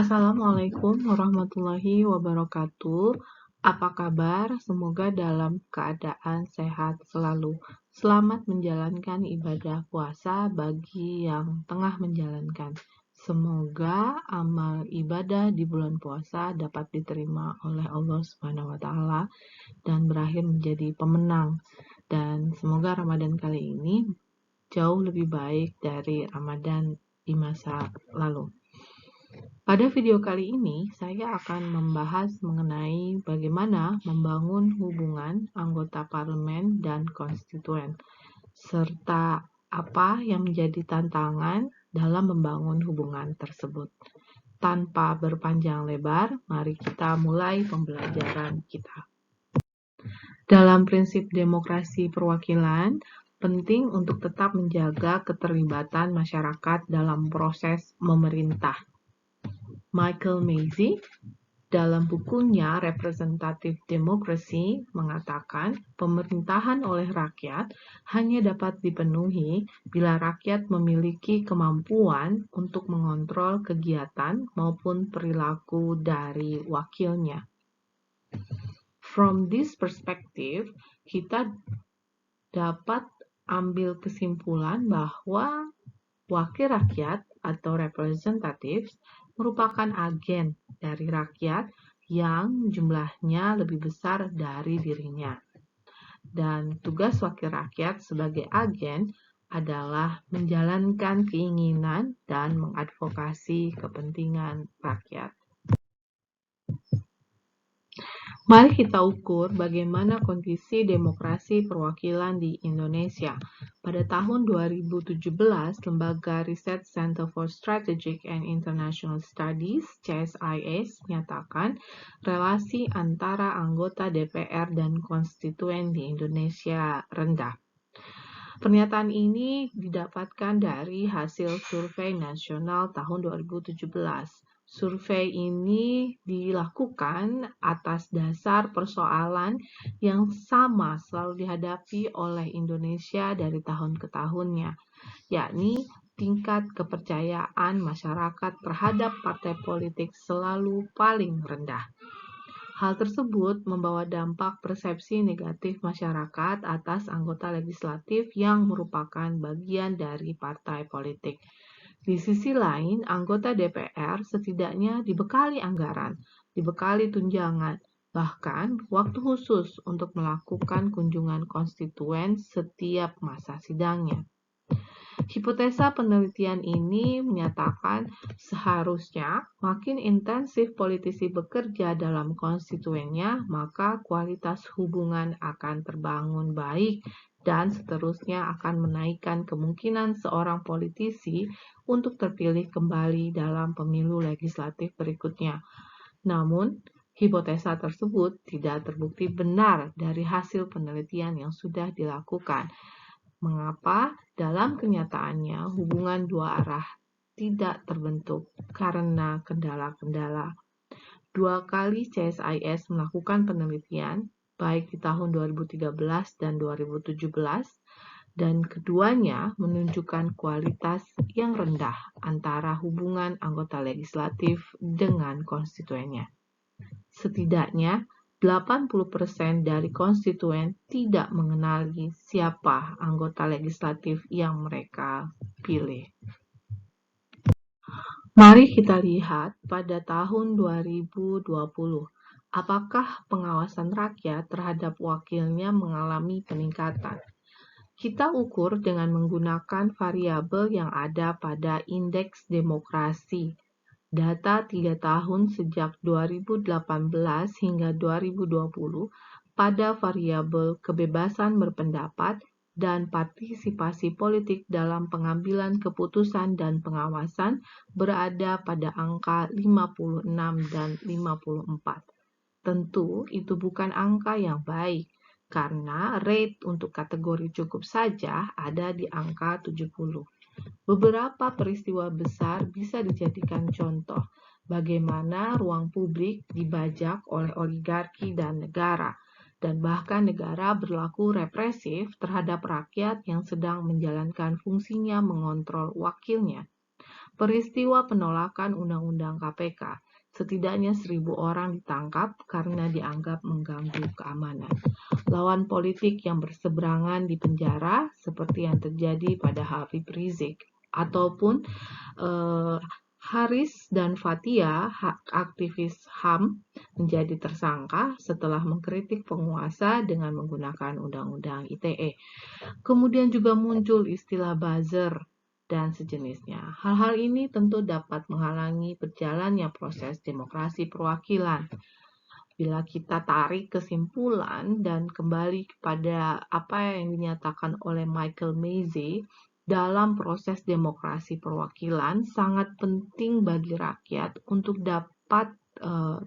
Assalamualaikum warahmatullahi wabarakatuh. Apa kabar? Semoga dalam keadaan sehat selalu. Selamat menjalankan ibadah puasa bagi yang tengah menjalankan. Semoga amal ibadah di bulan puasa dapat diterima oleh Allah Subhanahu wa taala dan berakhir menjadi pemenang. Dan semoga Ramadan kali ini jauh lebih baik dari Ramadan di masa lalu. Pada video kali ini, saya akan membahas mengenai bagaimana membangun hubungan anggota parlemen dan konstituen, serta apa yang menjadi tantangan dalam membangun hubungan tersebut. Tanpa berpanjang lebar, mari kita mulai pembelajaran kita. Dalam prinsip demokrasi perwakilan, penting untuk tetap menjaga keterlibatan masyarakat dalam proses memerintah. Michael Macy dalam bukunya Representative Democracy mengatakan pemerintahan oleh rakyat hanya dapat dipenuhi bila rakyat memiliki kemampuan untuk mengontrol kegiatan maupun perilaku dari wakilnya. From this perspective, kita dapat ambil kesimpulan bahwa wakil rakyat atau representatives merupakan agen dari rakyat yang jumlahnya lebih besar dari dirinya. Dan tugas wakil rakyat sebagai agen adalah menjalankan keinginan dan mengadvokasi kepentingan rakyat. Mari kita ukur bagaimana kondisi demokrasi perwakilan di Indonesia. Pada tahun 2017, Lembaga Riset Center for Strategic and International Studies, CSIS, menyatakan relasi antara anggota DPR dan konstituen di Indonesia rendah. Pernyataan ini didapatkan dari hasil survei nasional tahun 2017. Survei ini dilakukan atas dasar persoalan yang sama selalu dihadapi oleh Indonesia dari tahun ke tahunnya, yakni tingkat kepercayaan masyarakat terhadap partai politik selalu paling rendah. Hal tersebut membawa dampak persepsi negatif masyarakat atas anggota legislatif yang merupakan bagian dari partai politik. Di sisi lain, anggota DPR setidaknya dibekali anggaran, dibekali tunjangan, bahkan waktu khusus untuk melakukan kunjungan konstituen setiap masa sidangnya. Hipotesa penelitian ini menyatakan seharusnya makin intensif politisi bekerja dalam konstituennya, maka kualitas hubungan akan terbangun baik dan seterusnya akan menaikkan kemungkinan seorang politisi untuk terpilih kembali dalam pemilu legislatif berikutnya. Namun, hipotesa tersebut tidak terbukti benar dari hasil penelitian yang sudah dilakukan. Mengapa dalam kenyataannya hubungan dua arah tidak terbentuk karena kendala-kendala. 2 kali CSIS melakukan penelitian, baik di tahun 2013 dan 2017, dan keduanya menunjukkan kualitas yang rendah antara hubungan anggota legislatif dengan konstituennya. Setidaknya 80% dari konstituen tidak mengenali siapa anggota legislatif yang mereka pilih. Mari kita lihat pada tahun 2020, apakah pengawasan rakyat terhadap wakilnya mengalami peningkatan. Kita ukur dengan menggunakan variabel yang ada pada indeks demokrasi. Data 3 tahun sejak 2018 hingga 2020 pada variabel kebebasan berpendapat dan partisipasi politik dalam pengambilan keputusan dan pengawasan berada pada angka 56 dan 54. Tentu itu bukan angka yang baik, karena rate untuk kategori cukup saja ada di angka 70. Beberapa peristiwa besar bisa dijadikan contoh bagaimana ruang publik dibajak oleh oligarki dan negara, dan bahkan negara berlaku represif terhadap rakyat yang sedang menjalankan fungsinya mengontrol wakilnya. peristiwa penolakan Undang-Undang KPK. Setidaknya 1.000 orang ditangkap karena dianggap mengganggu keamanan. Lawan politik yang berseberangan di penjara seperti yang terjadi pada Habib Rizik ataupun Haris dan Fathia, aktivis HAM, menjadi tersangka setelah mengkritik penguasa dengan menggunakan Undang-Undang ITE. Kemudian juga muncul istilah buzzer dan sejenisnya. Hal-hal ini tentu dapat menghalangi berjalannya proses demokrasi perwakilan. Bila kita tarik kesimpulan dan kembali kepada apa yang dinyatakan oleh Michael Mazzei, dalam proses demokrasi perwakilan sangat penting bagi rakyat untuk dapat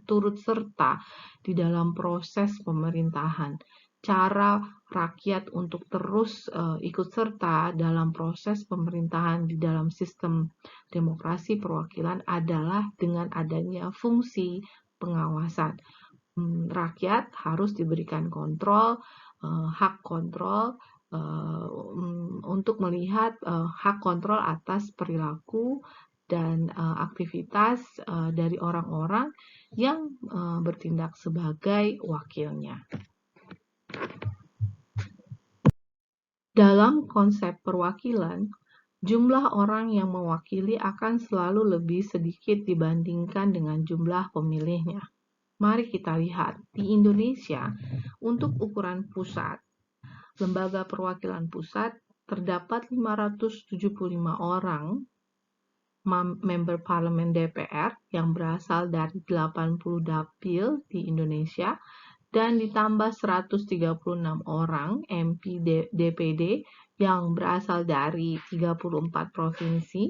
turut serta di dalam proses pemerintahan. Cara rakyat untuk terus ikut serta dalam proses pemerintahan di dalam sistem demokrasi perwakilan adalah dengan adanya fungsi pengawasan. Rakyat harus diberikan kontrol, hak kontrol untuk melihat hak kontrol atas perilaku dan aktivitas dari orang-orang yang bertindak sebagai wakilnya. Dalam konsep perwakilan, jumlah orang yang mewakili akan selalu lebih sedikit dibandingkan dengan jumlah pemilihnya. Mari kita lihat, di Indonesia, untuk ukuran pusat, Lembaga Perwakilan Pusat, terdapat 575 orang member parlemen DPR yang berasal dari 80 dapil di Indonesia dan ditambah 136 orang MP DPD yang berasal dari 34 provinsi.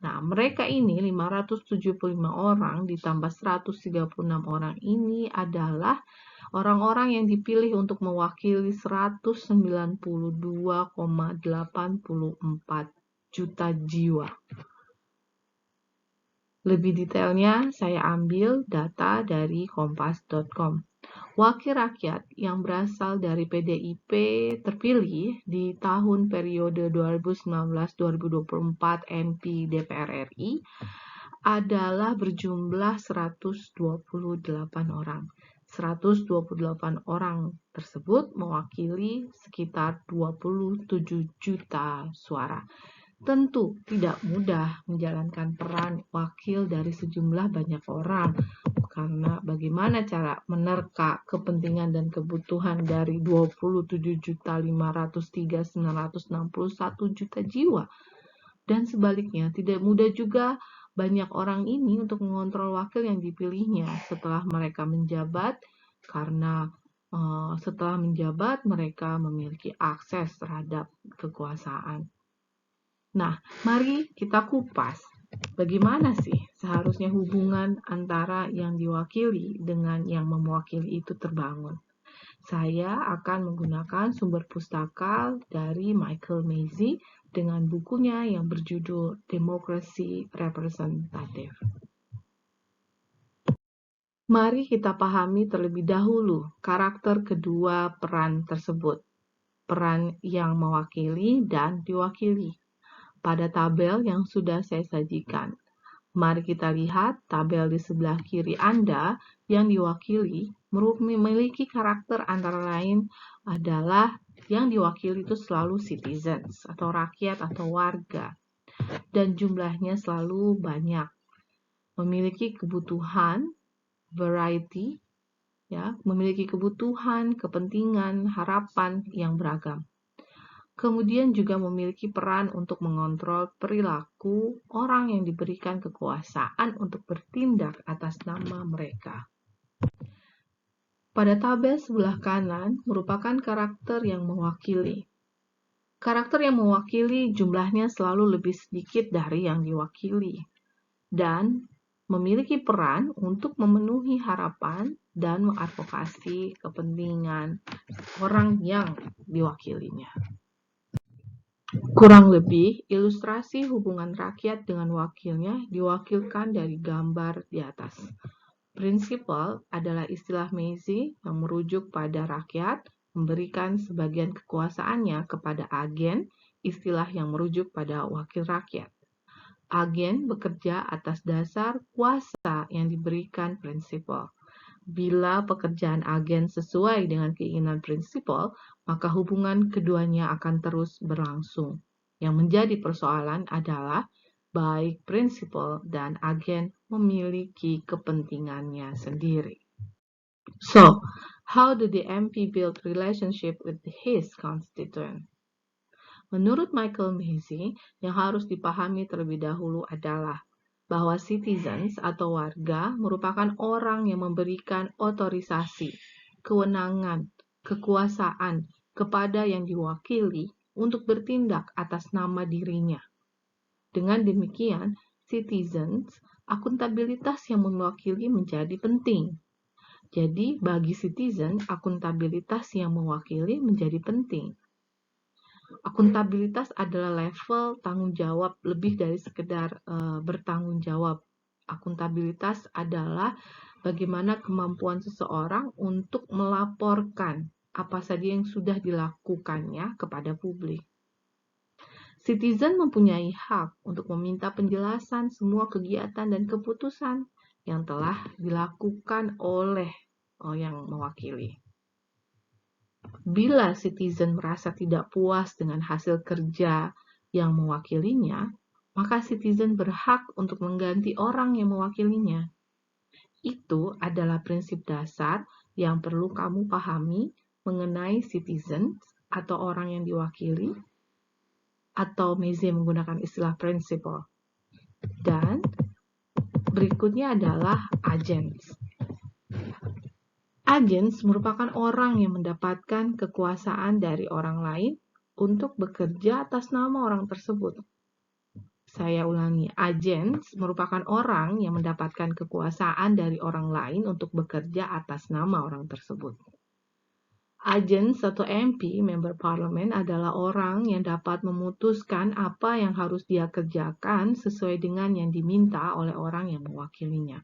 Nah, mereka ini 575 orang ditambah 136 orang ini adalah orang-orang yang dipilih untuk mewakili 192,84 juta jiwa. Lebih detailnya saya ambil data dari kompas.com. Wakil rakyat yang berasal dari PDIP terpilih di tahun periode 2019-2024 MP DPR RI adalah berjumlah 128 orang. 128 orang tersebut mewakili sekitar 27 juta suara. Tentu tidak mudah menjalankan peran wakil dari sejumlah banyak orang, karena bagaimana cara menerka kepentingan dan kebutuhan dari 27.503.961 juta jiwa. Dan sebaliknya, tidak mudah juga banyak orang ini untuk mengontrol wakil yang dipilihnya setelah mereka menjabat, karena setelah menjabat mereka memiliki akses terhadap kekuasaan. Nah, mari kita kupas bagaimana sih seharusnya hubungan antara yang diwakili dengan yang mewakili itu terbangun. Saya akan menggunakan sumber pustaka dari Michael Mazzei dengan bukunya yang berjudul Demokrasi Representatif. Mari kita pahami terlebih dahulu karakter kedua peran tersebut, peran yang mewakili dan diwakili. Pada tabel yang sudah saya sajikan, mari kita lihat tabel di sebelah kiri Anda yang diwakili memiliki karakter antara lain adalah yang diwakili itu selalu citizens atau rakyat atau warga, dan jumlahnya selalu banyak, memiliki kebutuhan, variety, ya, memiliki kebutuhan, kepentingan, harapan yang beragam. Kemudian juga memiliki peran untuk mengontrol perilaku orang yang diberikan kekuasaan untuk bertindak atas nama mereka. Pada tabel sebelah kanan merupakan karakter yang mewakili. Karakter yang mewakili jumlahnya selalu lebih sedikit dari yang diwakili dan memiliki peran untuk memenuhi harapan dan mengadvokasi kepentingan orang yang diwakilinya. Kurang lebih, ilustrasi hubungan rakyat dengan wakilnya diwakilkan dari gambar di atas. Prinsipal adalah istilah Mazzei yang merujuk pada rakyat memberikan sebagian kekuasaannya kepada agen, istilah yang merujuk pada wakil rakyat. Agen bekerja atas dasar kuasa yang diberikan prinsipal. Bila pekerjaan agen sesuai dengan keinginan prinsipal, maka hubungan keduanya akan terus berlangsung. Yang menjadi persoalan adalah baik prinsipal dan agen memiliki kepentingannya sendiri. So, how do the MP build relationship with his constituent? Menurut Michael Macy, yang harus dipahami terlebih dahulu adalah bahwa citizens atau warga merupakan orang yang memberikan otorisasi, kewenangan, kekuasaan kepada yang diwakili untuk bertindak atas nama dirinya. Dengan demikian, citizens, akuntabilitas yang mewakili menjadi penting. Jadi, bagi citizen, akuntabilitas yang mewakili menjadi penting. Akuntabilitas adalah level tanggung jawab lebih dari sekedar bertanggung jawab. Akuntabilitas adalah bagaimana kemampuan seseorang untuk melaporkan apa saja yang sudah dilakukannya kepada publik. Citizen mempunyai hak untuk meminta penjelasan semua kegiatan dan keputusan yang telah dilakukan oleh yang mewakili. Bila citizen merasa tidak puas dengan hasil kerja yang mewakilinya, maka citizen berhak untuk mengganti orang yang mewakilinya. Itu adalah prinsip dasar yang perlu kamu pahami mengenai citizen atau orang yang diwakili, atau Macy menggunakan istilah principle. Dan berikutnya adalah agents. Agents merupakan orang yang mendapatkan kekuasaan dari orang lain untuk bekerja atas nama orang tersebut. Saya ulangi, agents merupakan orang yang mendapatkan kekuasaan dari orang lain untuk bekerja atas nama orang tersebut. Agents atau MP, member parlemen, adalah orang yang dapat memutuskan apa yang harus dia kerjakan sesuai dengan yang diminta oleh orang yang mewakilinya.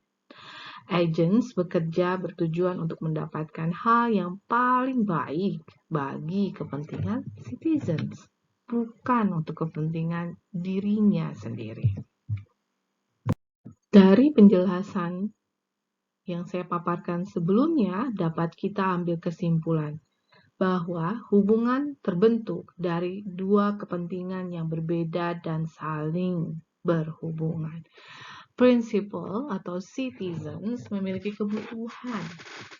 Agents bekerja bertujuan untuk mendapatkan hal yang paling baik bagi kepentingan citizens, bukan untuk kepentingan dirinya sendiri. Dari penjelasan yang saya paparkan sebelumnya, dapat kita ambil kesimpulan bahwa hubungan terbentuk dari dua kepentingan yang berbeda dan saling berhubungan. Principal atau citizens memiliki kebutuhan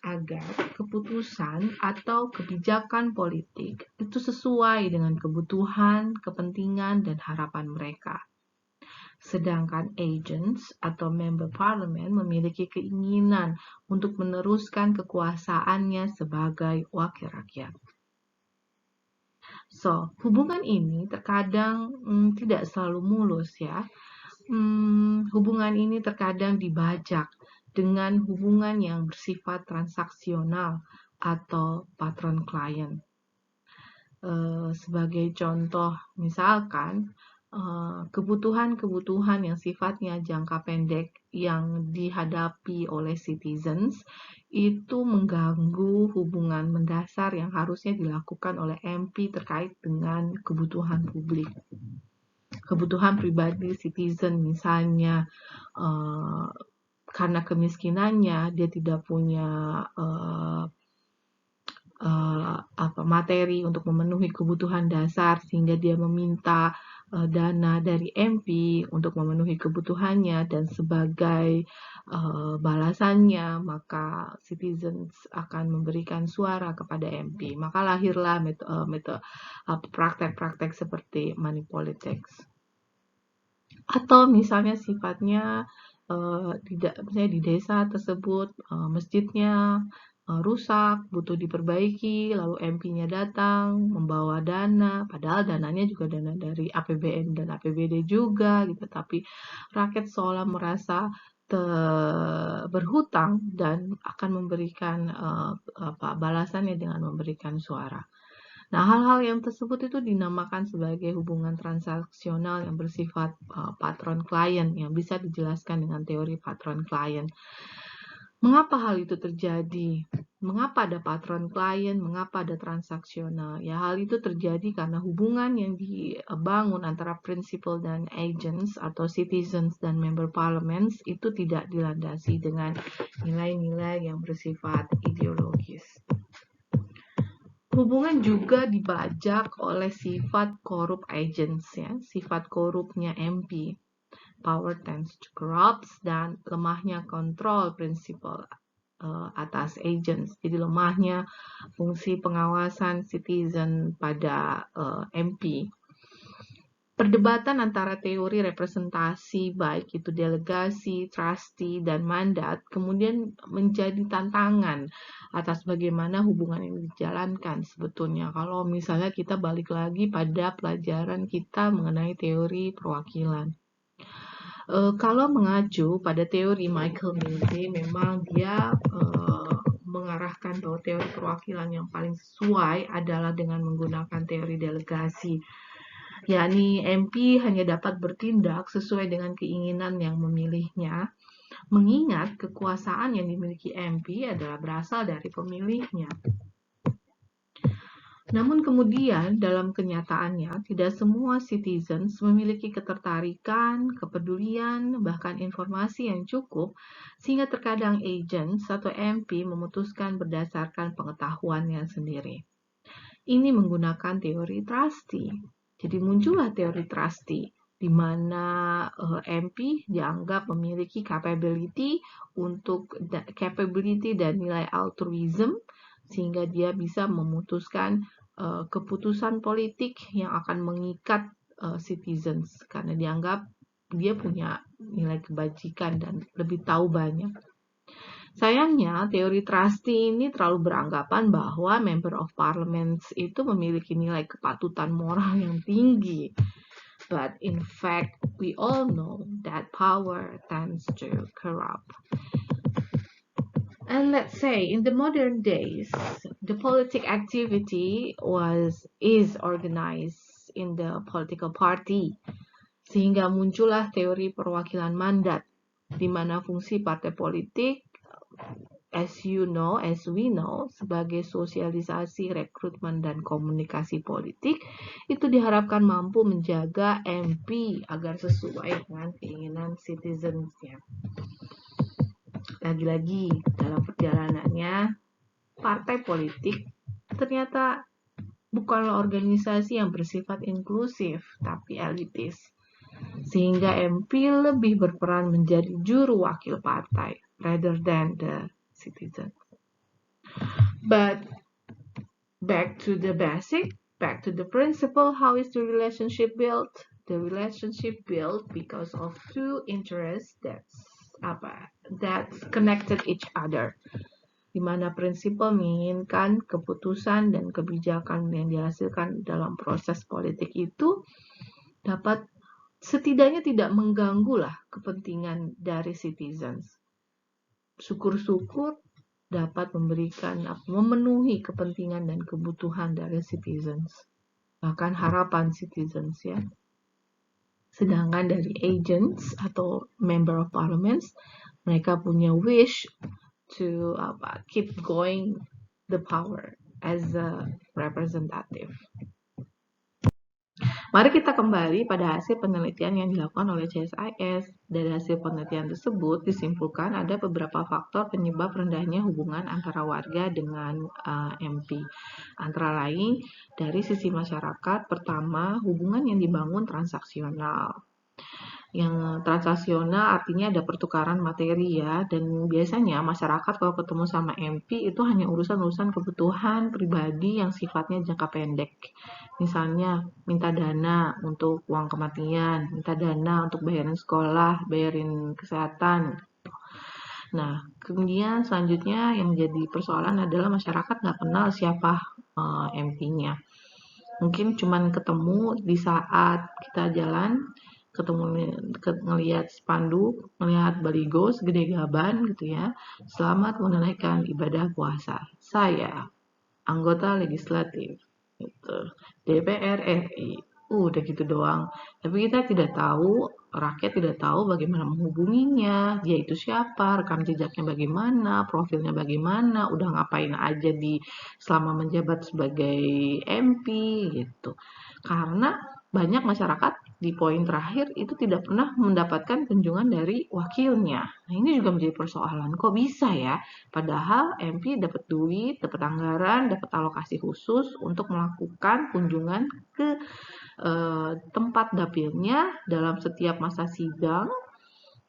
agar keputusan atau kebijakan politik itu sesuai dengan kebutuhan, kepentingan, dan harapan mereka. Sedangkan agents atau member parlemen memiliki keinginan untuk meneruskan kekuasaannya sebagai wakil rakyat. So, hubungan ini terkadang tidak selalu mulus ya. Hubungan ini terkadang dibajak dengan hubungan yang bersifat transaksional atau patron-klien. Sebagai contoh, misalkan kebutuhan-kebutuhan yang sifatnya jangka pendek yang dihadapi oleh citizens itu mengganggu hubungan mendasar yang harusnya dilakukan oleh MP terkait dengan kebutuhan publik. Kebutuhan pribadi citizen, misalnya karena kemiskinannya dia tidak punya materi untuk memenuhi kebutuhan dasar sehingga dia meminta dana dari MP untuk memenuhi kebutuhannya, dan sebagai balasannya maka citizens akan memberikan suara kepada MP. Maka lahirlah praktek-praktek seperti money politics. Atau misalnya sifatnya misalnya di desa tersebut masjidnya rusak, butuh diperbaiki, lalu MP-nya datang membawa dana, padahal dananya juga dana dari APBN dan APBD juga gitu, tapi rakyat seolah merasa berhutang dan akan memberikan balasannya dengan memberikan suara. Nah, hal-hal yang tersebut itu dinamakan sebagai hubungan transaksional yang bersifat patron-klien, yang bisa dijelaskan dengan teori patron-klien. Mengapa hal itu terjadi? Mengapa ada patron klien? Mengapa ada transaksional? Ya, hal itu terjadi karena hubungan yang dibangun antara principal dan agents atau citizens dan member parliaments itu tidak dilandasi dengan nilai-nilai yang bersifat ideologis. Hubungan juga dibajak oleh sifat korup agents, ya, sifat korupnya MP. Power tends to corrupt, dan lemahnya kontrol prinsipal atas agents. Jadi lemahnya fungsi pengawasan citizen pada MP. Perdebatan antara teori representasi, baik itu delegasi, trustee, dan mandat, kemudian menjadi tantangan atas bagaimana hubungan ini dijalankan sebetulnya. Kalau misalnya kita balik lagi pada pelajaran kita mengenai teori perwakilan. Kalau mengacu pada teori Michael Minte, memang dia mengarahkan bahwa teori perwakilan yang paling sesuai adalah dengan menggunakan teori delegasi, yakni MP hanya dapat bertindak sesuai dengan keinginan yang memilihnya, mengingat kekuasaan yang dimiliki MP adalah berasal dari pemilihnya. Namun kemudian dalam kenyataannya tidak semua citizens memiliki ketertarikan, kepedulian, bahkan informasi yang cukup sehingga terkadang agents atau MP memutuskan berdasarkan pengetahuannya sendiri. Ini menggunakan teori trustee. Jadi muncullah teori trustee di mana MP dianggap memiliki capability dan nilai altruism sehingga dia bisa memutuskan keputusan politik yang akan mengikat citizens karena dianggap dia punya nilai kebajikan dan lebih tahu banyak. Sayangnya, teori trustee ini terlalu beranggapan bahwa member of parliaments itu memiliki nilai kepatutan moral yang tinggi. But in fact, we all know that power tends to corrupt. And let's say in the modern days, the politic activity is organized in the political party, sehingga muncullah teori perwakilan mandat, di mana fungsi partai politik, as we know, sebagai sosialisasi, rekrutmen, dan komunikasi politik, itu diharapkan mampu menjaga MP agar sesuai dengan keinginan citizens-nya. Lagi-lagi dalam perjalanannya, partai politik ternyata bukanlah organisasi yang bersifat inklusif, tapi elitis. Sehingga MP lebih berperan menjadi juru wakil partai, rather than the citizen. But back to the basic, back to the principle, how is the relationship built? The relationship built because of two interests that's connected each other, di mana prinsipal menginginkan keputusan dan kebijakan yang dihasilkan dalam proses politik itu dapat setidaknya tidak mengganggu kepentingan dari citizens. Syukur-syukur dapat memenuhi kepentingan dan kebutuhan dari citizens, bahkan harapan citizens, ya. Sedangkan dari agents atau member of parliaments, mereka punya wish to keep going the power as a representative. Mari kita kembali pada hasil penelitian yang dilakukan oleh CSIS. Dari hasil penelitian tersebut disimpulkan ada beberapa faktor penyebab rendahnya hubungan antara warga dengan MP. Antara lain dari sisi masyarakat, pertama hubungan yang dibangun transaksional. Yang transaksional artinya ada pertukaran materi, ya, dan biasanya masyarakat kalau ketemu sama MP itu hanya urusan-urusan kebutuhan pribadi yang sifatnya jangka pendek. Misalnya minta dana untuk uang kematian, minta dana untuk bayarin sekolah, bayarin kesehatan. Nah, kemudian selanjutnya yang menjadi persoalan adalah masyarakat nggak kenal siapa MP-nya. Mungkin cuman ketemu di saat kita jalan, ngelihat spanduk, melihat baligo segede gaban gitu ya. Selamat menunaikan ibadah puasa. Saya anggota legislatif gitu, DPR RI. Udah gitu doang. Tapi kita tidak tahu rakyat tidak tahu bagaimana menghubunginya, dia itu siapa, rekam jejaknya bagaimana, profilnya bagaimana, udah ngapain aja selama menjabat sebagai MP gitu. Karena banyak masyarakat di poin terakhir itu tidak pernah mendapatkan kunjungan dari wakilnya. Nah, ini juga menjadi persoalan. Kok bisa ya? Padahal MP dapat duit, dapat anggaran, dapat alokasi khusus untuk melakukan kunjungan ke tempat dapilnya dalam setiap masa sidang.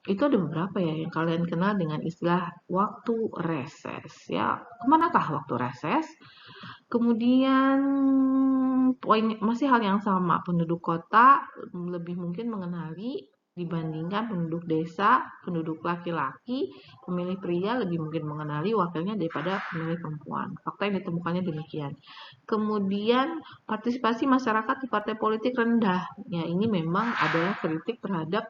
Itu ada beberapa ya yang kalian kenal dengan istilah waktu reses ya. Kemanakah waktu reses? Kemudian masih hal yang sama, penduduk kota lebih mungkin mengenali dibandingkan penduduk desa, penduduk laki-laki, pemilih pria lebih mungkin mengenali wakilnya daripada pemilih perempuan. Fakta yang ditemukannya demikian. Kemudian partisipasi masyarakat di partai politik rendah. Ya, ini memang adalah kritik terhadap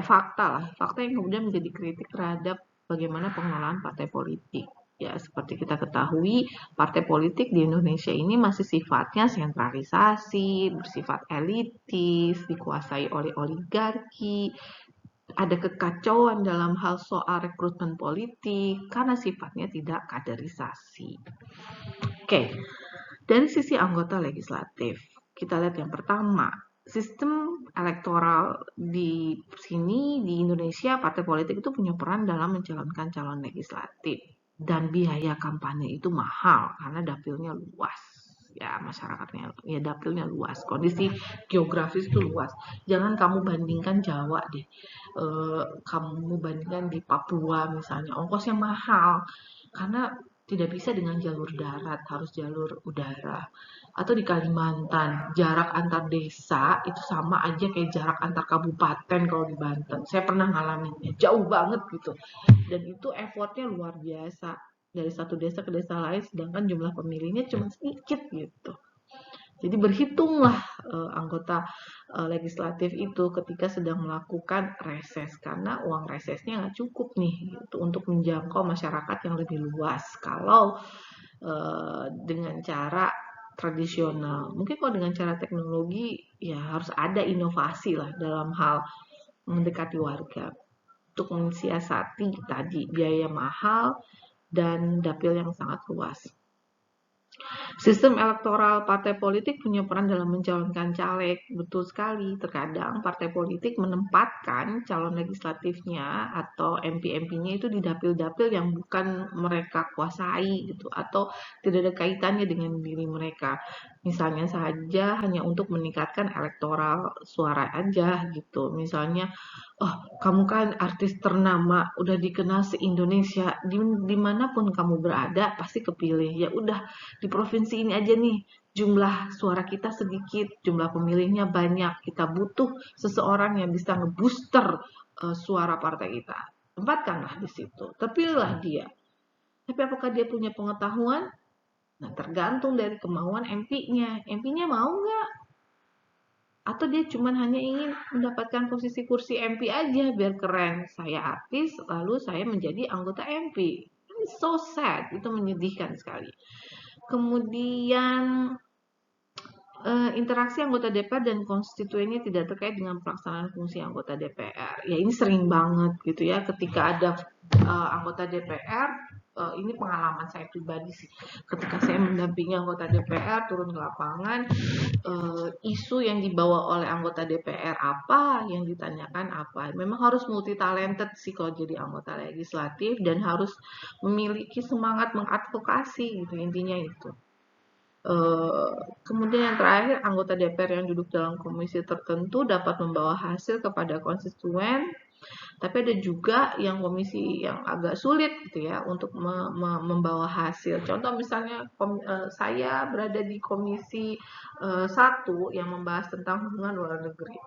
fakta yang kemudian menjadi kritik terhadap bagaimana pengelolaan partai politik. Ya, seperti kita ketahui, partai politik di Indonesia ini masih sifatnya sentralisasi, bersifat elitis, dikuasai oleh oligarki, ada kekacauan dalam hal soal rekrutmen politik, karena sifatnya tidak kaderisasi. Oke, dari sisi anggota legislatif, kita lihat yang pertama, sistem elektoral di sini di Indonesia partai politik itu punya peran dalam mencalonkan calon legislatif dan biaya kampanye itu mahal karena dapilnya luas ya, masyarakatnya ya, dapilnya luas, kondisi geografis itu luas. Jangan kamu bandingkan Jawa deh, kamu bandingkan di Papua misalnya, ongkosnya mahal karena tidak bisa dengan jalur darat, harus jalur udara. Atau di Kalimantan, jarak antar desa itu sama aja kayak jarak antar kabupaten kalau di Banten. Saya pernah ngalaminnya, jauh banget gitu. Dan itu effortnya luar biasa. Dari satu desa ke desa lain, sedangkan jumlah pemilihnya cuma sedikit gitu. Jadi berhitunglah anggota legislatif itu ketika sedang melakukan reses karena uang resesnya nggak cukup nih gitu, untuk menjangkau masyarakat yang lebih luas. Kalau dengan cara tradisional, mungkin kalau dengan cara teknologi ya harus ada inovasi lah dalam hal mendekati warga untuk mensiasati tadi biaya mahal dan dapil yang sangat luas. Sistem elektoral partai politik punya peran dalam mencalonkan caleg. Betul sekali, terkadang partai politik menempatkan calon legislatifnya atau MP-MP-nya itu di dapil-dapil yang bukan mereka kuasai gitu, atau tidak ada kaitannya dengan diri mereka. Misalnya saja hanya untuk meningkatkan elektoral suara aja gitu. Misalnya, oh kamu kan artis ternama, udah dikenal se-Indonesia, dimanapun kamu berada pasti kepilih. Ya udah, di provinsi ini aja nih, jumlah suara kita sedikit, jumlah pemilihnya banyak, kita butuh seseorang yang bisa ngebooster suara partai kita. Tempatkanlah di situ, terpilihlah dia. Tapi apakah dia punya pengetahuan? Nah, tergantung dari kemauan MP-nya. MP-nya mau nggak? Atau dia cuma hanya ingin mendapatkan posisi kursi MP aja biar keren. Saya artis, lalu saya menjadi anggota MP. It's so sad, itu menyedihkan sekali. Kemudian interaksi anggota DPR dan konstituennya tidak terkait dengan pelaksanaan fungsi anggota DPR. Ya ini sering banget gitu ya, ketika ada anggota DPR, ini pengalaman saya pribadi sih. Ketika saya mendampingi anggota DPR turun ke lapangan, isu yang dibawa oleh anggota DPR apa, yang ditanyakan apa. Memang harus multi talented sih kalau jadi anggota legislatif dan harus memiliki semangat mengadvokasi gitu, intinya itu. Kemudian yang terakhir, anggota DPR yang duduk dalam komisi tertentu dapat membawa hasil kepada konstituen, tapi ada juga yang komisi yang agak sulit gitu ya untuk membawa hasil. Contoh misalnya saya berada di komisi 1 yang membahas tentang hubungan luar negeri.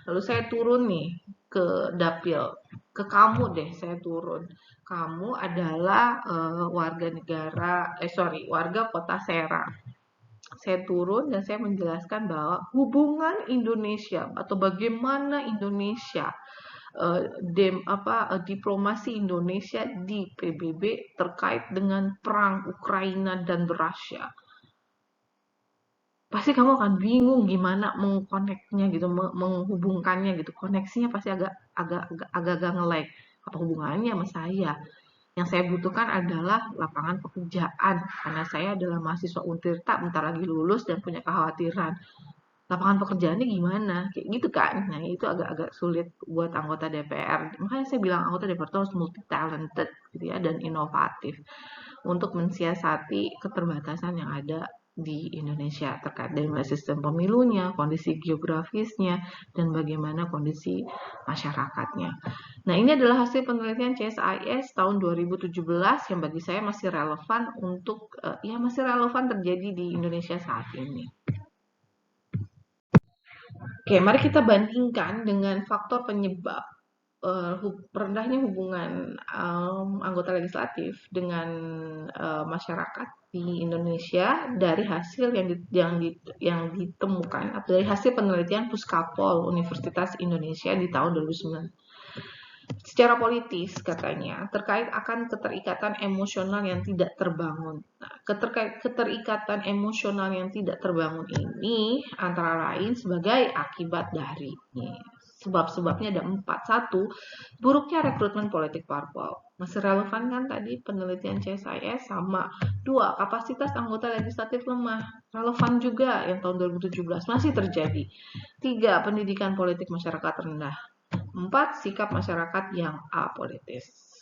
Lalu saya turun nih ke dapil, ke kamu deh saya turun. Kamu adalah warga kota Serang. Saya turun dan saya menjelaskan bahwa hubungan Indonesia atau bagaimana Indonesia diplomasi Indonesia di PBB terkait dengan perang Ukraina dan Rusia. pasti kamu akan bingung gimana mengkoneknya gitu, menghubungkannya gitu. Koneksinya pasti agak nge-lag. Apa hubungannya sama saya? Yang saya butuhkan adalah lapangan pekerjaan karena saya adalah mahasiswa Untirta, bentar lagi lulus dan punya kekhawatiran. Lapangan pekerjaannya gimana? Kayak gitu kan. Nah, itu agak-agak sulit buat anggota DPR. Makanya saya bilang anggota DPR itu harus multi talented gitu ya dan inovatif untuk mensiasati keterbatasan yang ada di Indonesia terkait dengan sistem pemilunya, kondisi geografisnya, dan bagaimana kondisi masyarakatnya. Nah, ini adalah hasil penelitian CSIS tahun 2017 yang bagi saya masih relevan untuk masih relevan terjadi di Indonesia saat ini. Oke, mari kita bandingkan dengan faktor penyebab rendahnya hubungan anggota legislatif dengan masyarakat di Indonesia dari hasil yang ditemukan atau dari hasil penelitian Puskapol Universitas Indonesia di tahun 2009. Secara politis katanya terkait akan keterikatan emosional yang tidak terbangun. Nah, keterikatan emosional yang tidak terbangun ini antara lain sebagai akibat dari sebab-sebabnya ada 4. 1, buruknya rekrutmen politik parpol. Masih relevan kan tadi penelitian CSIS sama. 2, kapasitas anggota legislatif lemah. Relevan juga yang tahun 2017 masih terjadi. 3, pendidikan politik masyarakat rendah. 4, sikap masyarakat yang apolitis.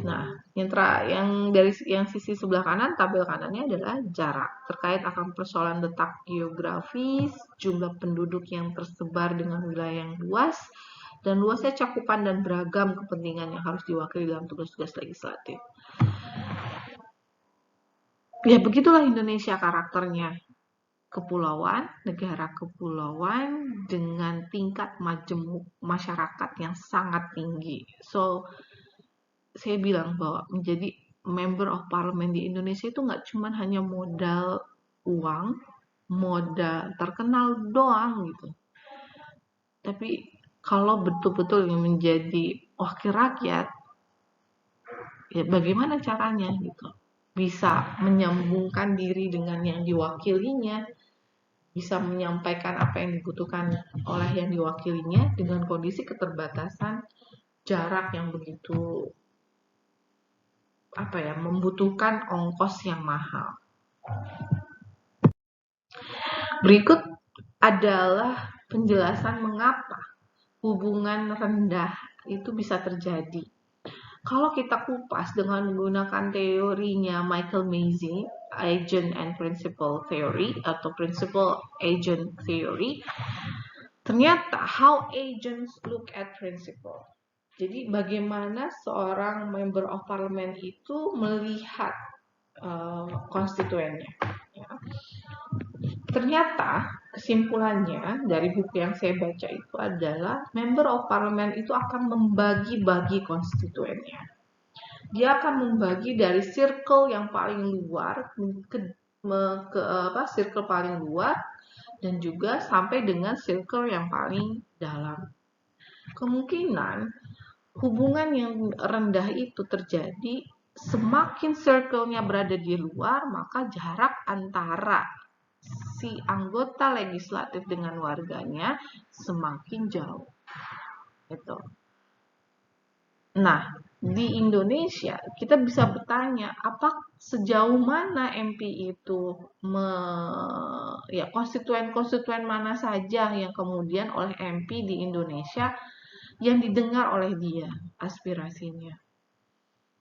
Nah, yang dari sisi sebelah kanan, tabel kanannya adalah jarak terkait akan persoalan letak geografis, jumlah penduduk yang tersebar dengan wilayah yang luas, dan luasnya cakupan dan beragam kepentingan yang harus diwakili dalam tugas-tugas legislatif. Ya, begitulah Indonesia karakternya. Kepulauan, negara kepulauan dengan tingkat majemuk masyarakat yang sangat tinggi. So, saya bilang bahwa menjadi member of parliament di Indonesia itu nggak cuma hanya modal uang, modal terkenal doang gitu. Tapi kalau betul-betul yang menjadi wakil rakyat, ya bagaimana caranya gitu? Bisa menyambungkan diri dengan yang diwakilinya, bisa menyampaikan apa yang dibutuhkan oleh yang diwakilinya dengan kondisi keterbatasan jarak yang begitu membutuhkan ongkos yang mahal. Berikut adalah penjelasan mengapa hubungan rendah itu bisa terjadi. Kalau kita kupas dengan menggunakan teorinya Michael Macy, Agent and Principle Theory atau Principle Agent Theory, ternyata how agents look at principle. Jadi bagaimana seorang member of parliament itu melihat konstituennya. Ya. Ternyata kesimpulannya dari buku yang saya baca itu adalah member of parliament itu akan membagi-bagi konstituennya. Dia akan membagi dari circle yang paling luar ke circle paling luar dan juga sampai dengan circle yang paling dalam. Kemungkinan hubungan yang rendah itu terjadi semakin circle-nya berada di luar, maka jarak antara si anggota legislatif dengan warganya semakin jauh. Itu. Nah, di Indonesia kita bisa bertanya, apa sejauh mana MP itu konstituen-konstituen mana saja yang kemudian oleh MP di Indonesia yang didengar oleh dia aspirasinya.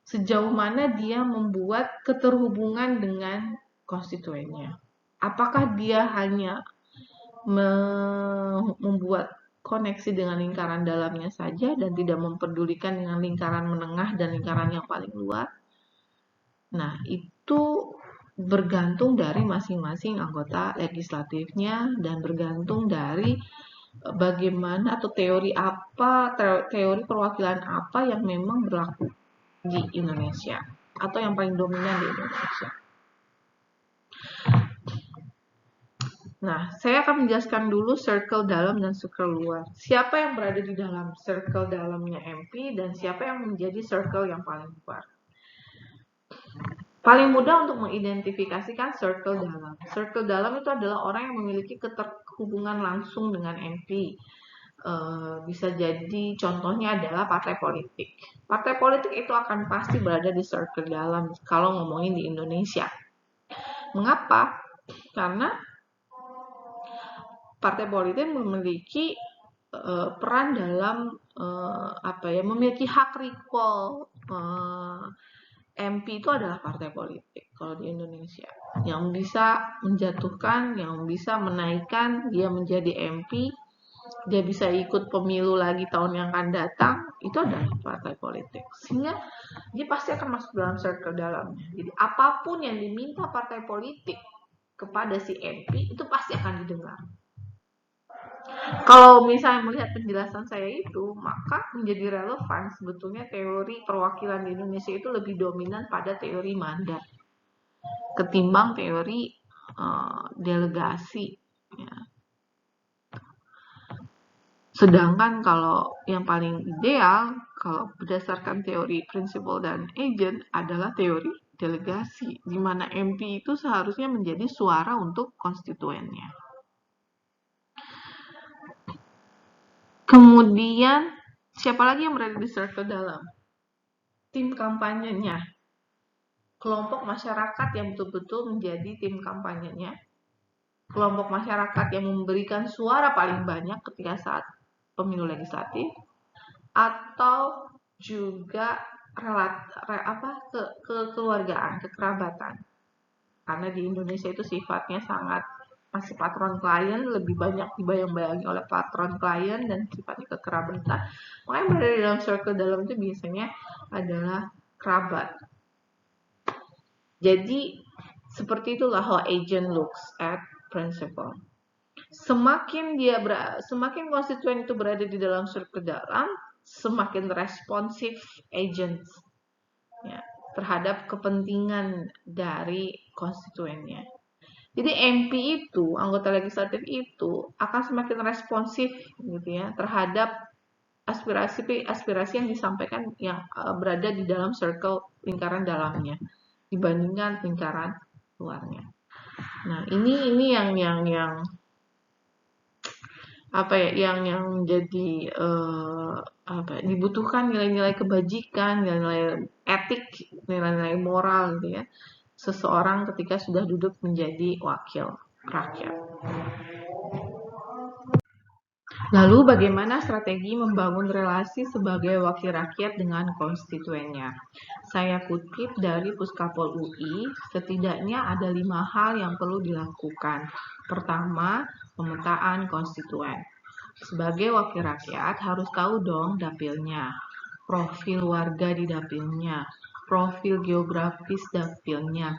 Sejauh mana dia membuat keterhubungan dengan konstituennya. Apakah dia hanya membuat koneksi dengan lingkaran dalamnya saja dan tidak mempedulikan dengan lingkaran menengah dan lingkaran yang paling luar? Nah, itu bergantung dari masing-masing anggota legislatifnya dan bergantung dari bagaimana atau teori perwakilan apa yang memang berlaku di Indonesia atau yang paling dominan di Indonesia. Nah, saya akan menjelaskan dulu circle dalam dan circle luar. Siapa yang berada di dalam circle dalamnya MP dan siapa yang menjadi circle yang paling luar. Paling mudah untuk mengidentifikasikan circle dalam. Circle dalam itu adalah orang yang memiliki keterhubungan langsung dengan MP. Bisa jadi contohnya adalah partai politik. Partai politik itu akan pasti berada di circle dalam kalau ngomongin di Indonesia. Mengapa? Karena partai politik memiliki peran dalam memiliki hak recall. MP itu adalah partai politik kalau di Indonesia yang bisa menjatuhkan, yang bisa menaikkan dia menjadi MP, dia bisa ikut pemilu lagi tahun yang akan datang, itu adalah partai politik. Sehingga dia pasti akan masuk dalam circle dalamnya. Jadi apapun yang diminta partai politik kepada si MP itu pasti akan didengar. Kalau misalnya melihat penjelasan saya itu, maka menjadi relevan sebetulnya teori perwakilan di Indonesia itu lebih dominan pada teori mandat ketimbang teori delegasi. Ya. Sedangkan kalau yang paling ideal, kalau berdasarkan teori prinsipal dan agent adalah teori delegasi, di mana MP itu seharusnya menjadi suara untuk konstituennya. Kemudian, siapa lagi yang berada di circle dalam? Tim kampanyenya. Kelompok masyarakat yang betul-betul menjadi tim kampanyenya. Kelompok masyarakat yang memberikan suara paling banyak ketika saat pemilu legislatif. Atau juga kekeluargaan, kekerabatan. Karena di Indonesia itu sifatnya sangat masih patron klien, lebih banyak dibayang-bayangi oleh patron klien dan sifatnya kekerabatan. Makanya berada di dalam circle dalam itu biasanya adalah kerabat. Jadi seperti itulah how agent looks at principle. Semakin konstituen itu berada di dalam circle dalam, semakin responsif agents ya, terhadap kepentingan dari konstituennya. Jadi MP itu, anggota legislatif itu akan semakin responsif gitu ya terhadap aspirasi yang disampaikan yang berada di dalam circle lingkaran dalamnya dibandingkan lingkaran luarnya. Nah, ini yang jadi dibutuhkan nilai-nilai kebajikan, nilai-nilai etik, nilai-nilai moral gitu ya. Seseorang ketika sudah duduk menjadi wakil rakyat. Lalu bagaimana strategi membangun relasi sebagai wakil rakyat dengan konstituennya? Saya kutip dari Puskapol UI, setidaknya ada 5 hal yang perlu dilakukan. Pertama, pemetaan konstituen. Sebagai wakil rakyat harus tahu dong dapilnya, profil warga di dapilnya, profil geografis dapilnya,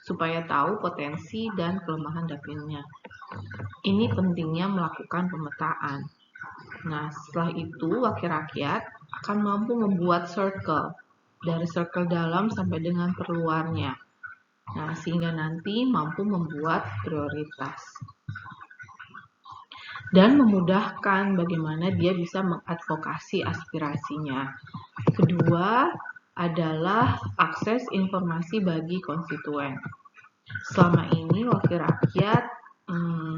supaya tahu potensi dan kelemahan dapilnya. Ini pentingnya melakukan pemetaan. Nah, setelah itu wakil rakyat akan mampu membuat circle, dari circle dalam sampai dengan perluarnya. Nah, sehingga nanti mampu membuat prioritas. Dan memudahkan bagaimana dia bisa mengadvokasi aspirasinya. Kedua adalah akses informasi bagi konstituen. Selama ini wakil rakyat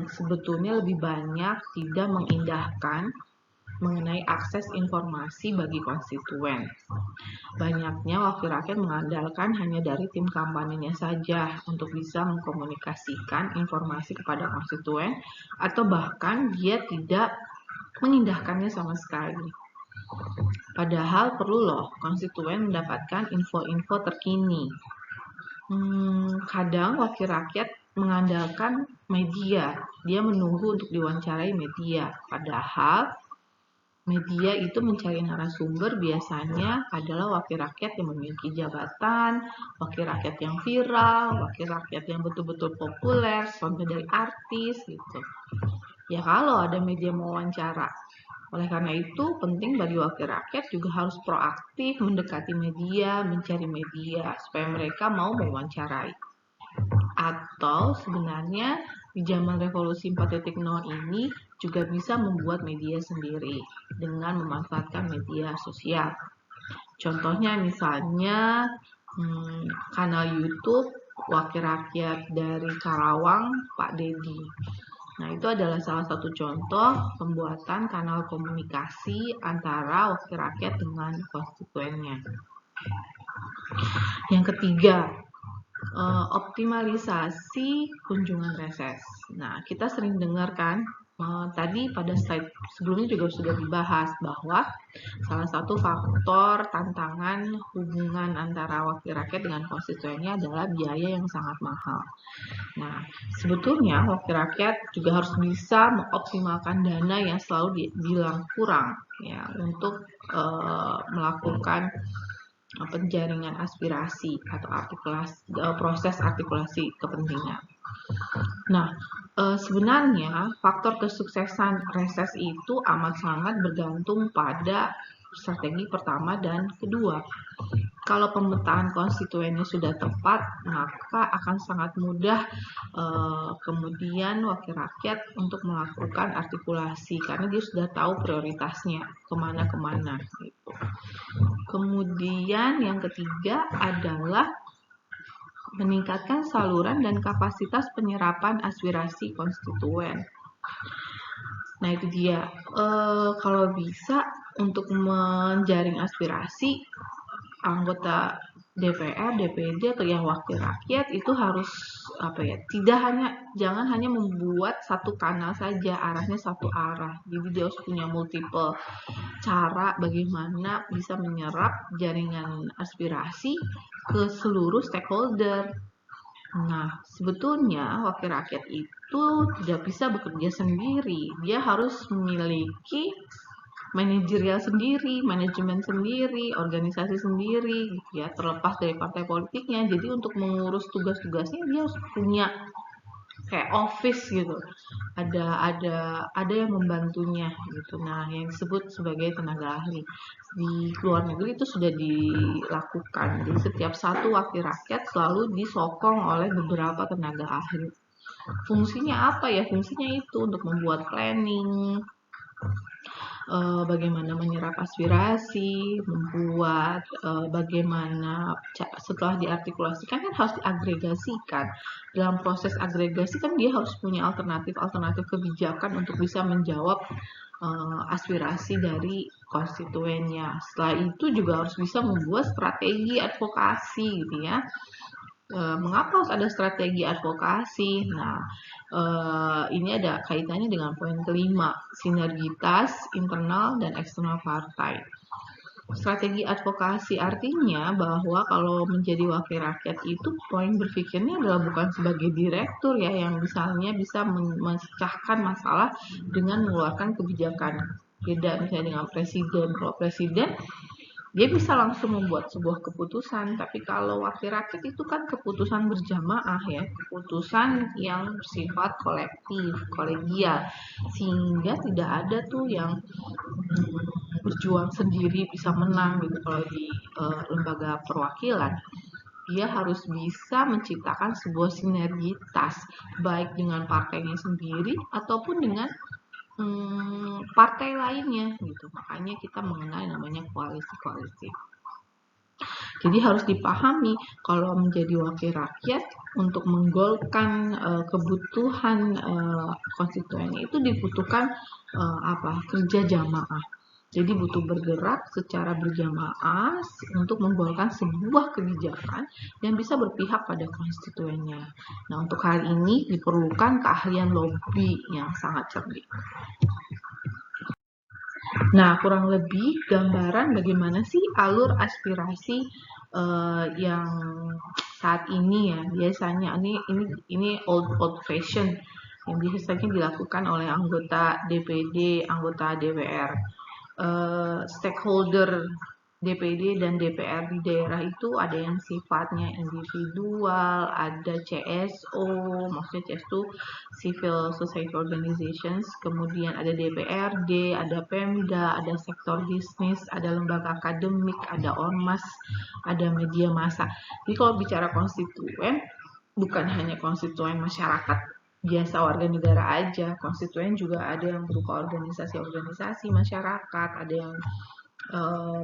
sebetulnya lebih banyak tidak mengindahkan mengenai akses informasi bagi konstituen. Banyaknya wakil rakyat mengandalkan hanya dari tim kampanyenya saja untuk bisa mengkomunikasikan informasi kepada konstituen atau bahkan dia tidak mengindahkannya sama sekali. Padahal perlu loh konstituen mendapatkan info-info terkini. Kadang wakil rakyat mengandalkan media, dia menunggu untuk diwawancarai media. Padahal media itu mencari narasumber biasanya adalah wakil rakyat yang memiliki jabatan, wakil rakyat yang viral, wakil rakyat yang betul-betul populer, contoh dari artis gitu. Ya kalau ada media mewawancara. Oleh karena itu, penting bagi wakil rakyat juga harus proaktif mendekati media, mencari media, supaya mereka mau mewawancarai. Atau sebenarnya di zaman revolusi 4.0 ini juga bisa membuat media sendiri dengan memanfaatkan media sosial. Contohnya misalnya kanal YouTube Wakil Rakyat dari Karawang, Pak Dedi. Nah, itu adalah salah satu contoh pembuatan kanal komunikasi antara wakil rakyat dengan konstituennya. Yang ketiga, optimalisasi kunjungan reses. Nah, kita sering dengar kan, tadi pada slide sebelumnya juga sudah dibahas bahwa salah satu faktor tantangan hubungan antara wakil rakyat dengan konstituennya adalah biaya yang sangat mahal. Nah, sebetulnya wakil rakyat juga harus bisa mengoptimalkan dana yang selalu dibilang kurang ya untuk melakukan penjaringan aspirasi atau proses artikulasi kepentingan. Nah, sebenarnya faktor kesuksesan reses itu amat sangat bergantung pada strategi pertama dan kedua. Kalau pemetaan konstituennya sudah tepat, maka akan sangat mudah kemudian wakil rakyat untuk melakukan artikulasi karena dia sudah tahu prioritasnya kemana-kemana gitu. Kemudian yang ketiga adalah meningkatkan saluran dan kapasitas penyerapan aspirasi konstituen. Nah, itu dia. Kalau bisa untuk menjaring aspirasi anggota DPR, DPD atau yang wakil rakyat itu harus jangan hanya membuat satu kanal saja, arahnya satu arah. Jadi dia harus punya multiple cara bagaimana bisa menyerap jaringan aspirasi ke seluruh stakeholder. Nah, sebetulnya wakil rakyat itu tidak bisa bekerja sendiri. Dia harus memiliki manajerial sendiri, manajemen sendiri, organisasi sendiri, gitu ya, terlepas dari partai politiknya. Jadi untuk mengurus tugas-tugasnya dia harus punya kayak office gitu. Ada yang membantunya gitu. Nah, yang disebut sebagai tenaga ahli. Di luar negeri itu sudah dilakukan. Jadi setiap satu wakil rakyat selalu disokong oleh beberapa tenaga ahli. Fungsinya apa ya? Fungsinya itu untuk membuat planning, bagaimana menyerap aspirasi, membuat bagaimana setelah diartikulasikan kan harus diagregasikan. Dalam proses agregasi kan dia harus punya alternatif kebijakan untuk bisa menjawab aspirasi dari konstituennya. Setelah itu juga harus bisa membuat strategi advokasi gitu ya. Mengapa harus ada strategi advokasi? Nah, ini ada kaitannya dengan poin kelima, sinergitas internal dan eksternal partai. Strategi advokasi artinya bahwa kalau menjadi wakil rakyat itu poin berpikirnya adalah bukan sebagai direktur ya yang misalnya bisa memecahkan masalah dengan mengeluarkan kebijakan. Beda misalnya dengan presiden. Kalau presiden dia bisa langsung membuat sebuah keputusan, tapi kalau wakil rakyat itu kan keputusan berjamaah ya, keputusan yang bersifat kolektif, kolegial, sehingga tidak ada tuh yang berjuang sendiri bisa menang gitu kalau di lembaga perwakilan. Dia harus bisa menciptakan sebuah sinergitas baik dengan partainya sendiri ataupun dengan partai lainnya gitu. Makanya kita mengenal namanya koalisi-koalisi. Jadi harus dipahami kalau menjadi wakil rakyat untuk menggolkan kebutuhan konstituennya itu dibutuhkan kerja jamaah. Jadi butuh bergerak secara berjamaah untuk menggolkan sebuah kebijakan yang bisa berpihak pada konstituennya. Nah, untuk hal ini diperlukan keahlian lobby yang sangat cerdik. Nah, kurang lebih gambaran bagaimana sih alur aspirasi yang saat ini ya biasanya ini old fashion yang biasanya dilakukan oleh anggota DPD, anggota DPR. Stakeholder DPD dan DPR di daerah itu ada yang sifatnya individual, ada CSO, maksudnya CSO Civil Society Organizations, kemudian ada DPRD, ada Pemda, ada sektor bisnis, ada lembaga akademik, ada ormas, ada media massa. Jadi kalau bicara konstituen, bukan hanya konstituen masyarakat biasa warga negara aja, konstituen juga ada yang berupa organisasi-organisasi masyarakat, ada yang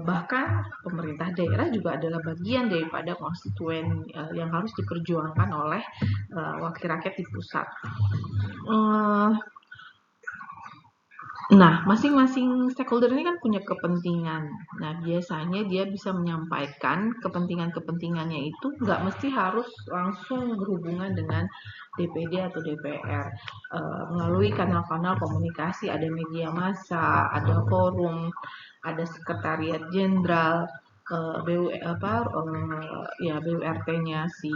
Bahkan pemerintah daerah juga adalah bagian daripada konstituen yang harus diperjuangkan oleh wakil rakyat di pusat. Nah, masing-masing stakeholder ini kan punya kepentingan. Nah, biasanya dia bisa menyampaikan kepentingan-kepentingannya itu nggak mesti harus langsung berhubungan dengan DPD atau DPR. Melalui kanal-kanal komunikasi, ada media massa, ada forum, ada sekretariat jenderal, BURT-nya si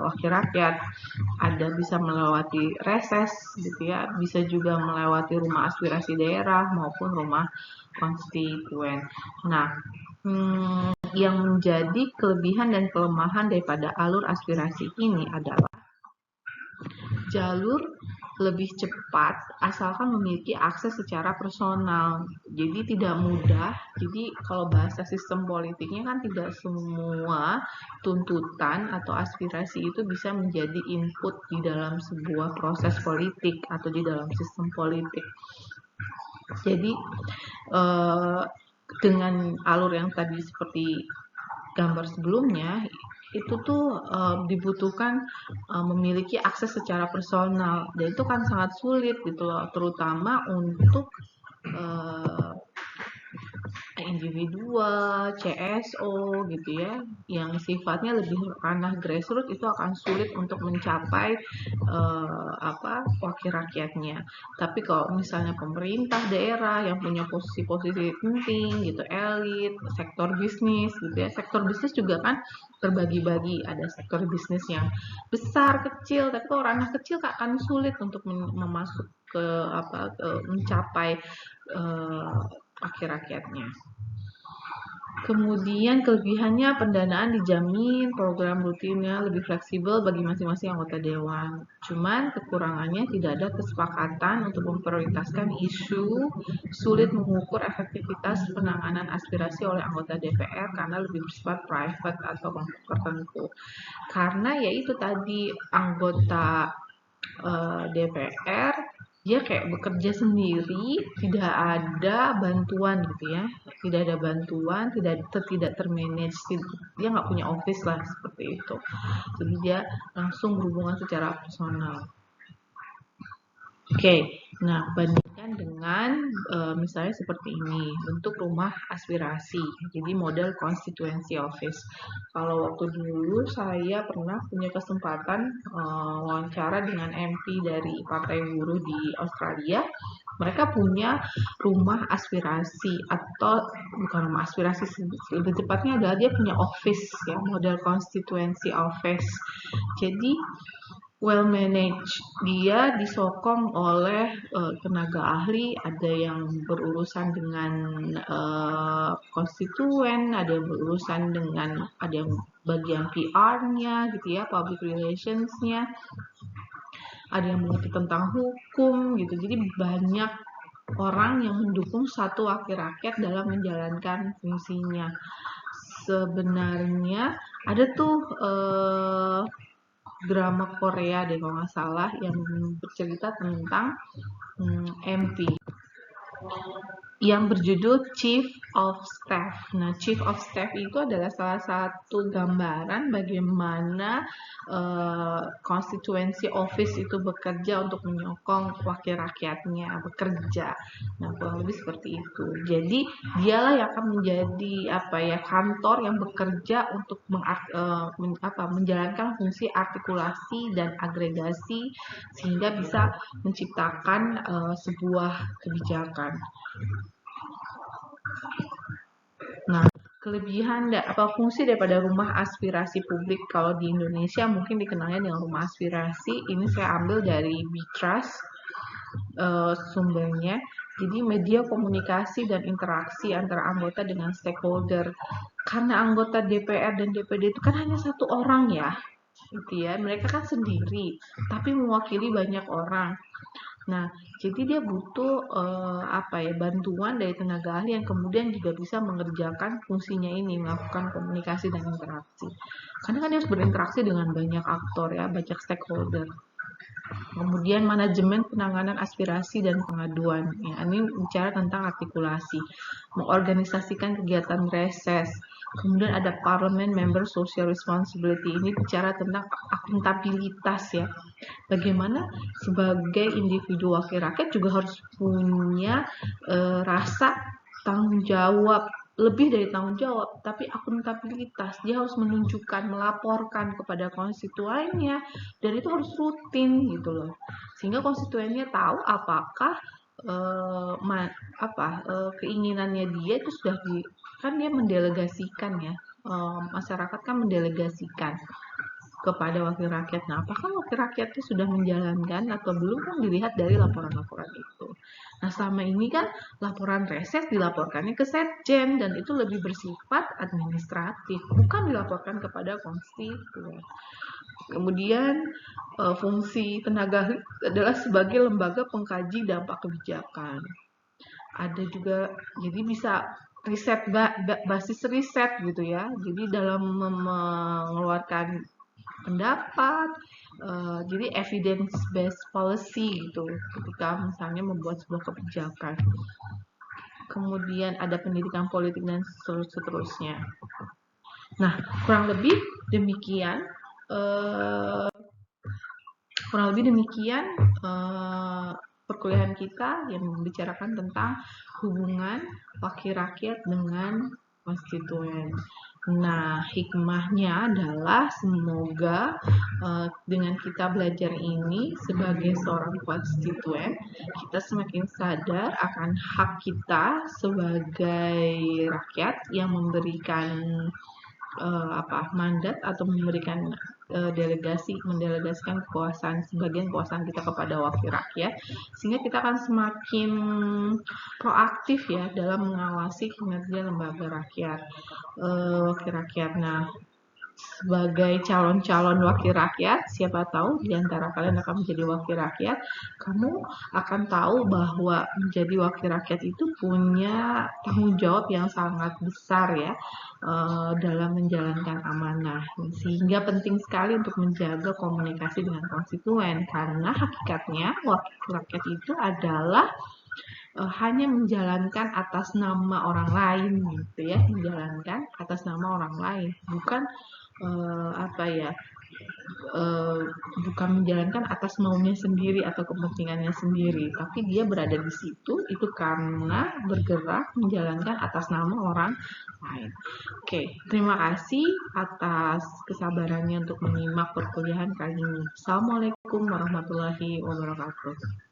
wakil rakyat, ada bisa melewati reses gitu ya, bisa juga melewati rumah aspirasi daerah maupun rumah konstituen. Nah, yang menjadi kelebihan dan kelemahan daripada alur aspirasi ini adalah jalur lebih cepat asalkan memiliki akses secara personal. Jadi tidak mudah. Jadi kalau bahasa sistem politiknya kan tidak semua tuntutan atau aspirasi itu bisa menjadi input di dalam sebuah proses politik atau di dalam sistem politik. Jadi dengan alur yang tadi seperti gambar sebelumnya, itu tuh dibutuhkan memiliki akses secara personal, dan itu kan sangat sulit gitu loh, terutama untuk individual, CSO gitu ya, yang sifatnya lebih ranah grassroots, itu akan sulit untuk mencapai wakil rakyatnya. Tapi kalau misalnya pemerintah daerah yang punya posisi-posisi penting gitu, elit, sektor bisnis gitu ya, sektor bisnis juga kan terbagi-bagi, ada sektor bisnis yang besar, kecil, tapi kalau ranah kecil akan sulit untuk memasuk ke mencapai wakil rakyatnya. Kemudian kelebihannya pendanaan dijamin, program rutinnya lebih fleksibel bagi masing-masing anggota dewan. Cuman kekurangannya tidak ada kesepakatan untuk memprioritaskan isu, sulit mengukur efektivitas penanganan aspirasi oleh anggota DPR karena lebih bersifat private atau kelompok tertentu. Karena yaitu tadi anggota DPR dia kayak bekerja sendiri, tidak ada bantuan gitu ya, tidak ada bantuan, tidak termanage, dia nggak punya office lah seperti itu, jadi dia langsung berhubungan secara personal. Oke, nah bandingkan dengan misalnya seperti ini, bentuk rumah aspirasi, jadi model constituency office. Kalau waktu dulu saya pernah punya kesempatan wawancara dengan MP dari Partai Buruh di Australia, mereka punya rumah aspirasi, atau bukan rumah aspirasi, lebih tepatnya adalah dia punya office ya, model constituency office. Jadi well managed, dia disokong oleh tenaga ahli, ada yang berurusan dengan konstituen, ada yang berurusan dengan, ada yang bagian PR-nya gitu ya, public relations-nya, ada yang mengerti tentang hukum gitu. Jadi banyak orang yang mendukung satu wakil rakyat dalam menjalankan fungsinya. Sebenarnya ada tuh drama Korea deh kalau nggak salah yang bercerita tentang MP yang berjudul Chief of Staff. Nah, Chief of Staff itu adalah salah satu gambaran bagaimana constituency office itu bekerja untuk menyokong wakil rakyatnya bekerja. Nah, kurang lebih seperti itu. Jadi, dialah yang akan menjadi kantor yang bekerja untuk menjalankan fungsi artikulasi dan agregasi sehingga bisa menciptakan sebuah kebijakan. Nah, kelebihan fungsi daripada rumah aspirasi publik kalau di Indonesia mungkin dikenalnya dengan rumah aspirasi. Ini saya ambil dari BITRUST sumbernya. Jadi media komunikasi dan interaksi antara anggota dengan stakeholder. Karena anggota DPR dan DPD itu kan hanya satu orang ya, gitu ya. Mereka kan sendiri, tapi mewakili banyak orang. Nah, jadi dia butuh bantuan dari tenaga ahli yang kemudian juga bisa mengerjakan fungsinya ini, melakukan komunikasi dan interaksi. Karena kan dia harus berinteraksi dengan banyak aktor ya, banyak stakeholder. Kemudian manajemen penanganan aspirasi dan pengaduan. Ya, ini bicara tentang artikulasi, mengorganisasikan kegiatan reses. Kemudian ada Parliament Member Social Responsibility. Ini bicara tentang akuntabilitas ya. Bagaimana sebagai individu wakil rakyat juga harus punya rasa tanggung jawab, lebih dari tanggung jawab, tapi akuntabilitas. Dia harus menunjukkan, melaporkan kepada konstituennya, dan itu harus rutin gitu loh. Sehingga konstituennya tahu apakah keinginannya dia itu sudah kan dia mendelegasikan ya. Masyarakat kan mendelegasikan kepada wakil rakyat. Nah, apakah wakil rakyat itu sudah menjalankan atau belum kan dilihat dari laporan-laporan itu. Nah, selama ini kan laporan reses dilaporkannya ke Setjen dan itu lebih bersifat administratif, bukan dilaporkan kepada konstituen. Kemudian fungsi tenaga ahli adalah sebagai lembaga pengkaji dampak kebijakan. Ada juga, jadi bisa riset, basis riset gitu ya. Jadi dalam mengeluarkan pendapat, jadi evidence based policy gitu ketika misalnya membuat sebuah kebijakan. Kemudian ada pendidikan politik dan seterusnya. Nah, kurang lebih demikian perkuliahan kita yang membicarakan tentang hubungan wakil rakyat dengan konstituen. Nah, hikmahnya adalah semoga dengan kita belajar ini sebagai seorang konstituen, kita semakin sadar akan hak kita sebagai rakyat yang memberikan mandat atau memberikan mendelegasikan kekuasaan, sebagian kekuasaan kita kepada wakil rakyat, sehingga kita akan semakin proaktif ya dalam mengawasi kinerja lembaga wakil rakyat. Nah, sebagai calon-calon wakil rakyat, siapa tahu di antara kalian akan menjadi wakil rakyat, kamu akan tahu bahwa menjadi wakil rakyat itu punya tanggung jawab yang sangat besar ya dalam menjalankan amanah. Sehingga penting sekali untuk menjaga komunikasi dengan konstituen, karena hakikatnya wakil rakyat itu adalah hanya menjalankan atas nama orang lain gitu ya, menjalankan atas nama orang lain, bukan bukan menjalankan atas maunya sendiri atau kepentingannya sendiri, tapi dia berada di situ itu karena bergerak menjalankan atas nama orang lain. Oke, terima kasih atas kesabarannya untuk menyimak perkuliahan kali ini. Assalamualaikum warahmatullahi wabarakatuh.